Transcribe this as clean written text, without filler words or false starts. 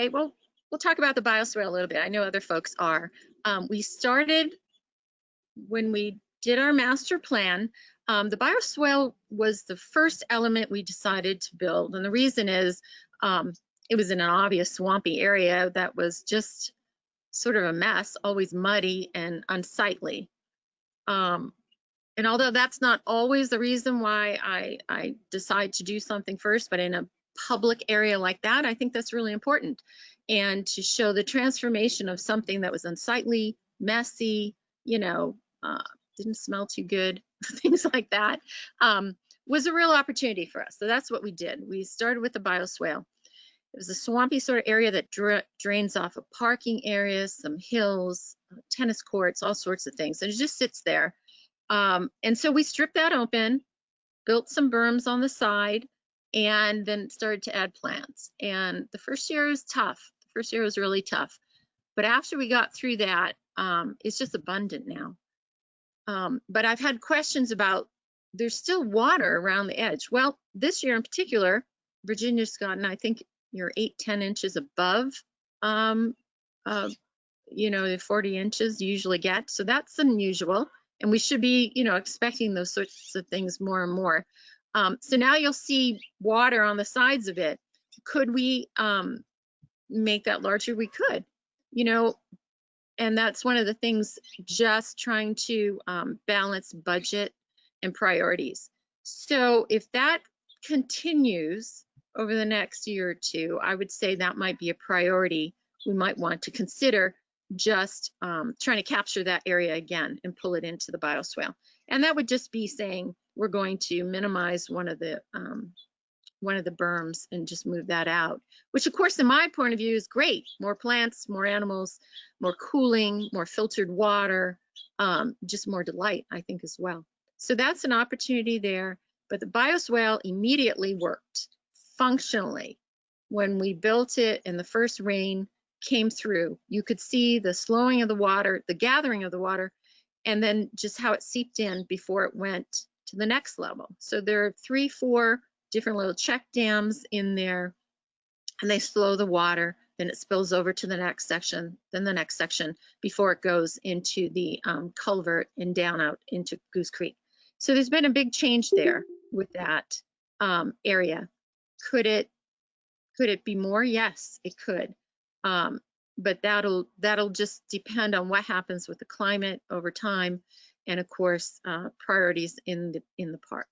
right, well, we'll talk about the bioswale a little bit. I know other folks are. We started when we did our master plan. The bioswale was the first element we decided to build, and the reason is it was in an obvious swampy area that was just sort of a mess, always muddy and unsightly. And although that's not always the reason why I decide to do something first, but in a public area like that, I think that's really important. And to show the transformation of something that was unsightly, messy, you know, didn't smell too good, things like that, was a real opportunity for us. So that's what we did. We started with the bioswale. It was a swampy sort of area that drains off of parking areas, some hills, tennis courts, all sorts of things. And it just sits there. And so we stripped that open, built some berms on the side, and then started to add plants. And the first year was tough. The first year was really tough. But after we got through that, it's just abundant now. But I've had questions about, there's still water around the edge. Well, this year in particular, Virginia's gotten, I think, you're 8-10 inches above, you know, the 40 inches you usually get. So that's unusual. And we should be, you know, expecting those sorts of things more and more. So now you'll see water on the sides of it. Could we make that larger? We could, you know, and that's one of the things, just trying to balance budget and priorities. So if that continues over the next year or two, I would say that might be a priority we might want to consider, just trying to capture that area again and pull it into the bioswale. And that would just be saying we're going to minimize one of the berms and just move that out, which of course in my point of view is great. More plants, more animals, more cooling, more filtered water, just more delight, I think, as well. So that's an opportunity there. But the bioswale immediately worked functionally. When we built it and the first rain came through, you could see the slowing of the water, the gathering of the water, and then just how it seeped in before it went to the next level. So there are 3-4 different little check dams in there, and they slow the water, then it spills over to the next section, then the next section, before it goes into the culvert and down out into Goose Creek. So there's been a big change there with that area. Could it be more? Yes, it could. But that'll just depend on what happens with the climate over time, and of course priorities in the park.